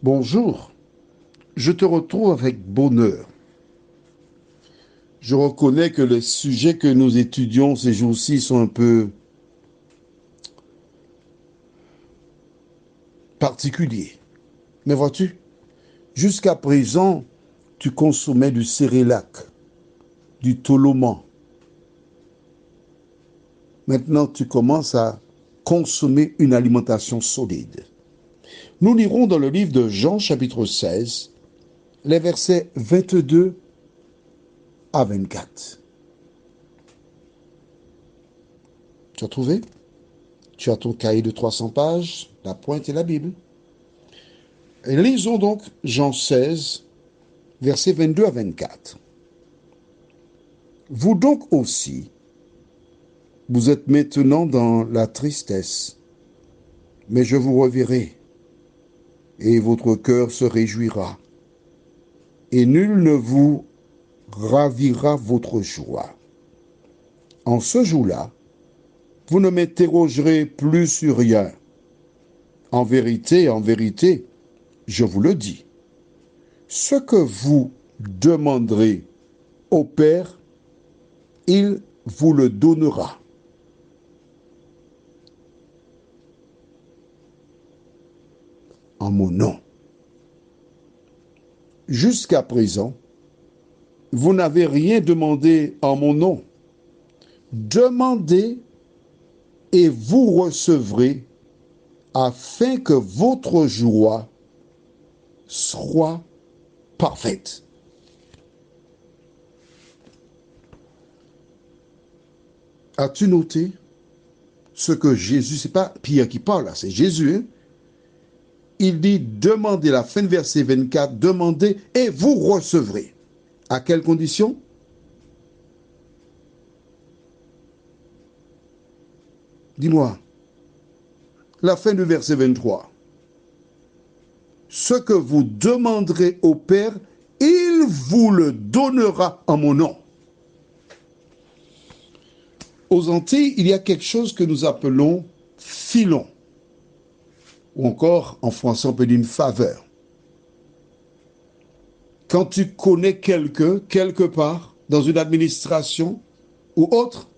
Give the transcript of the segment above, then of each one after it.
Bonjour, je te retrouve avec bonheur. Je reconnais que les sujets que nous étudions ces jours-ci sont un peu particuliers. Mais vois-tu, jusqu'à présent, tu consommais du cérélac, du toloman. Maintenant, tu commences à consommer une alimentation solide. Nous lirons dans le livre de Jean chapitre 16, les versets 22 à 24. Tu as trouvé? Tu as ton cahier de 300 pages, la pointe et la Bible. Et lisons donc Jean 16, versets 22 à 24. Vous donc aussi, vous êtes maintenant dans la tristesse, mais je vous reverrai, et votre cœur se réjouira, et nul ne vous ravira votre joie. En ce jour-là, vous ne m'interrogerez plus sur rien. En vérité, je vous le dis, ce que vous demanderez au Père, il vous le donnera. En mon nom. Jusqu'à présent, vous n'avez rien demandé en mon nom. Demandez et vous recevrez afin que votre joie soit parfaite. As-tu noté ce que Jésus, c'est pas Pierre qui parle là, c'est Jésus. Hein? Il dit demandez, la fin de verset 24, demandez et vous recevrez. À quelles conditions? Dis-moi. La fin du verset 23. Ce que vous demanderez au Père, il vous le donnera en mon nom. Aux Antilles, il y a quelque chose que nous appelons filon, ou encore en français on peut dire une faveur. Quand tu connais quelqu'un, quelque part, dans une administration ou autre,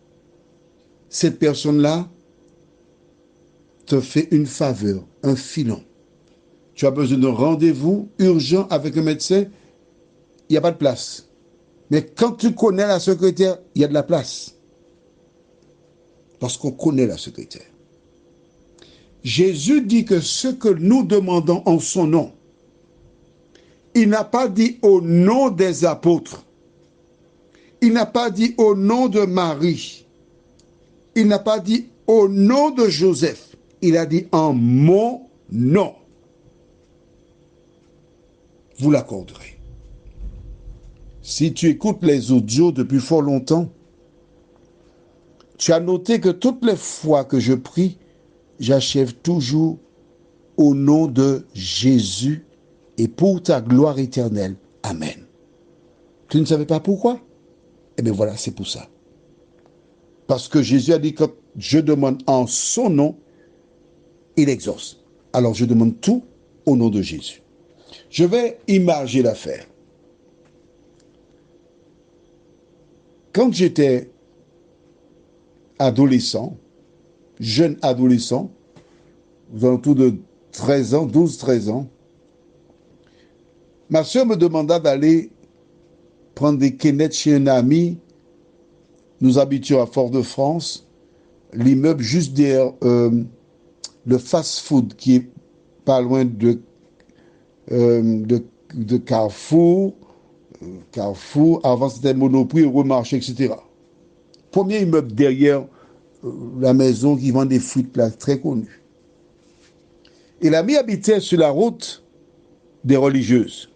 cette personne-là te fait une faveur, un filon. Tu as besoin d'un rendez-vous urgent avec un médecin, il n'y a pas de place. Mais quand tu connais la secrétaire, il y a de la place. Parce qu'on connaît la secrétaire. Jésus dit que ce que nous demandons en son nom, il n'a pas dit au nom des apôtres. Il n'a pas dit au nom de Marie. Il n'a pas dit au nom de Joseph. Il a dit en mon nom. Vous l'accorderez. Si tu écoutes les audios depuis fort longtemps, tu as noté que toutes les fois que je prie, j'achève toujours au nom de Jésus et pour ta gloire éternelle. Amen. Tu ne savais pas pourquoi? Eh bien voilà, c'est pour ça. Parce que Jésus a dit que je demande en son nom, il exauce. Alors je demande tout au nom de Jésus. Je vais imaginer l'affaire. Quand j'étais adolescent, jeune adolescent, aux alentours de 13 ans, 12-13 ans, ma soeur me demanda d'aller prendre des canettes chez un ami. Nous habitions à Fort-de-France, l'immeuble juste derrière le fast-food qui est pas loin euh, de, de Carrefour. Carrefour, avant c'était Monoprix, Euromarché, etc. Premier immeuble derrière la maison qui vend des fruits de place très connus. Et l'ami habitait sur la route des religieuses.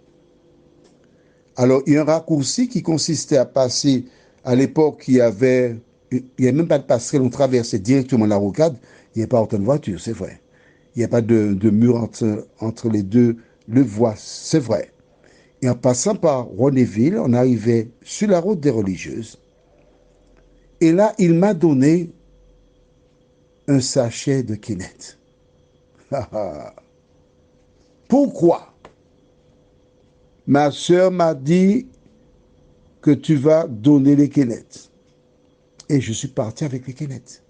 Alors, il y a un raccourci qui consistait à passer, à l'époque, il n'y avait même pas de passerelle, on traversait directement la rocade, il n'y avait pas autant de voitures, c'est vrai. Il n'y a pas de mur entre les deux voies, c'est vrai. Et en passant par Renéville, on arrivait sur la route des religieuses. Et là, il m'a donné un sachet de Kinect. Pourquoi? ma sœur m'a dit que tu vas donner les kénettes. Et je suis parti avec les kénettes.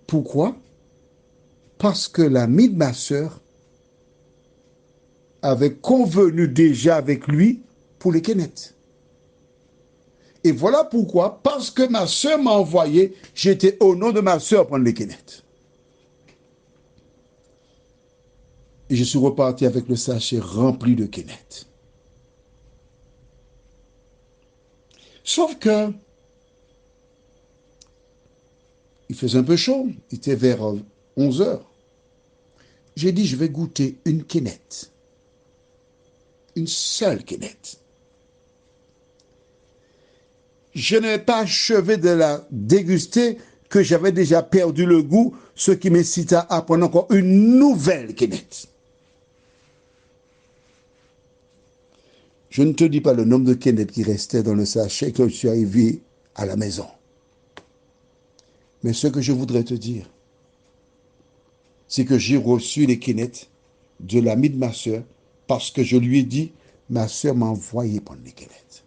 Pourquoi? Parce que l'ami de ma sœur avait convenu déjà avec lui pour les kénettes. Et voilà pourquoi, parce que ma sœur m'a envoyé, j'étais au nom de ma sœur prendre les kénettes. Et je suis reparti avec le sachet rempli de kénettes. Sauf que il faisait un peu chaud, il était vers 11 heures. J'ai dit, je vais goûter une kénette. Une seule kénette. Je n'avais pas achevé de la déguster que j'avais déjà perdu le goût, ce qui m'incita à prendre encore une nouvelle kénette. Je ne te dis pas le nombre de kénettes qui restaient dans le sachet quand je suis arrivé à la maison. Mais ce que je voudrais te dire, c'est que j'ai reçu les kénettes de l'ami de ma sœur parce que je lui ai dit, ma sœur m'a envoyé prendre les kénettes.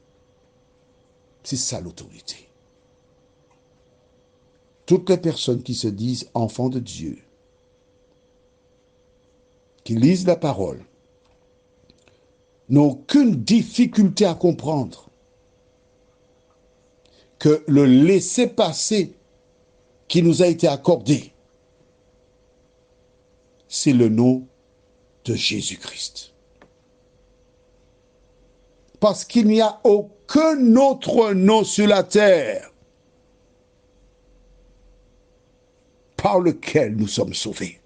C'est ça l'autorité. Toutes les personnes qui se disent enfants de Dieu, qui lisent la parole, n'ont aucune difficulté à comprendre que le laisser-passer qui nous a été accordé, c'est le nom de Jésus-Christ. Parce qu'il n'y a aucun autre nom sur la terre par lequel nous sommes sauvés.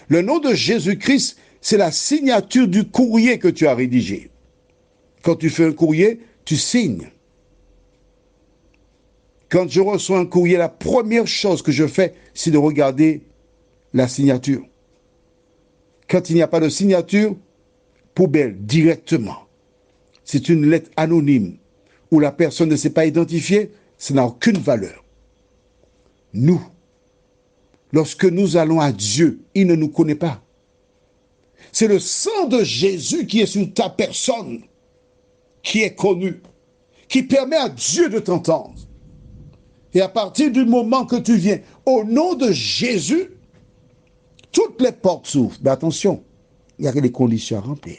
Le nom de Jésus-Christ, c'est la signature du courrier que tu as rédigé. Quand tu fais un courrier, tu signes. Quand je reçois un courrier, la première chose que je fais, c'est de regarder la signature. Quand il n'y a pas de signature, poubelle, directement. C'est une lettre anonyme où la personne ne s'est pas identifiée, ça n'a aucune valeur. Nous, lorsque nous allons à Dieu, il ne nous connaît pas. C'est le sang de Jésus qui est sur ta personne, qui est connu, qui permet à Dieu de t'entendre. Et à partir du moment que tu viens au nom de Jésus, toutes les portes s'ouvrent. Mais attention, il y a des conditions à remplir.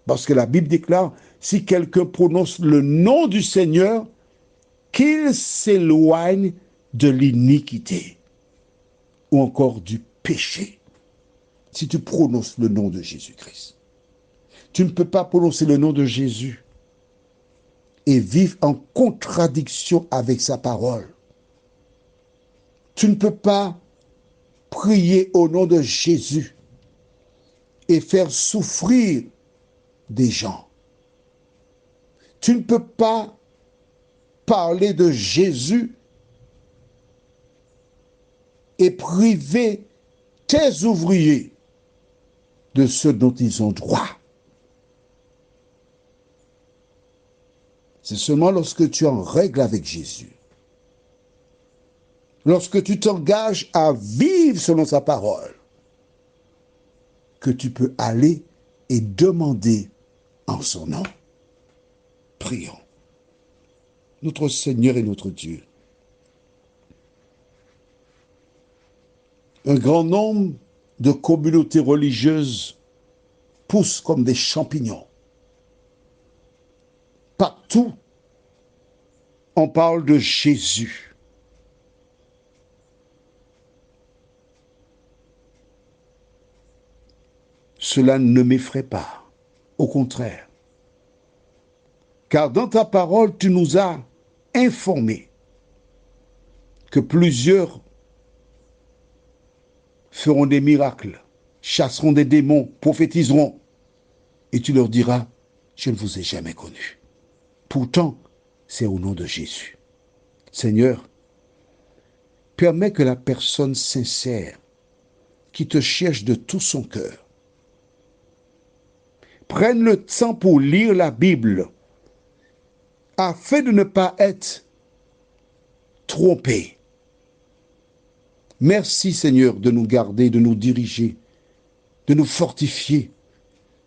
Parce que la Bible déclare, si quelqu'un prononce le nom du Seigneur, qu'il s'éloigne de l'iniquité ou encore du péché. Si tu prononces le nom de Jésus-Christ, tu ne peux pas prononcer le nom de Jésus et vivre en contradiction avec sa parole. Tu ne peux pas prier au nom de Jésus et faire souffrir des gens. Tu ne peux pas parler de Jésus et priver tes ouvriers de ce dont ils ont droit. C'est seulement lorsque tu es en règle avec Jésus, lorsque tu t'engages à vivre selon sa parole, que tu peux aller et demander en son nom. Prions. Notre Seigneur et notre Dieu, un grand nombre de communautés religieuses poussent comme des champignons. Partout, on parle de Jésus. Cela ne m'effraie pas. Au contraire. Car dans ta parole, tu nous as informés que plusieurs feront des miracles, chasseront des démons, prophétiseront. Et tu leur diras, je ne vous ai jamais connus. Pourtant, c'est au nom de Jésus. Seigneur, permets que la personne sincère qui te cherche de tout son cœur prenne le temps pour lire la Bible afin de ne pas être trompé, Merci Seigneur de nous garder, de nous diriger, de nous fortifier,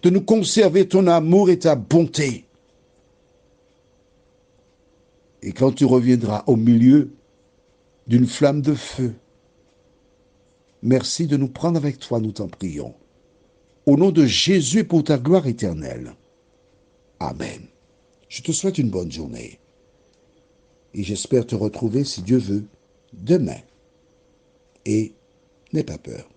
de nous conserver ton amour et ta bonté. Et quand tu reviendras au milieu d'une flamme de feu, merci de nous prendre avec toi, nous t'en prions. Au nom de Jésus pour ta gloire éternelle. Amen. Je te souhaite une bonne journée. Et j'espère te retrouver, si Dieu veut, demain. Et n'aie pas peur.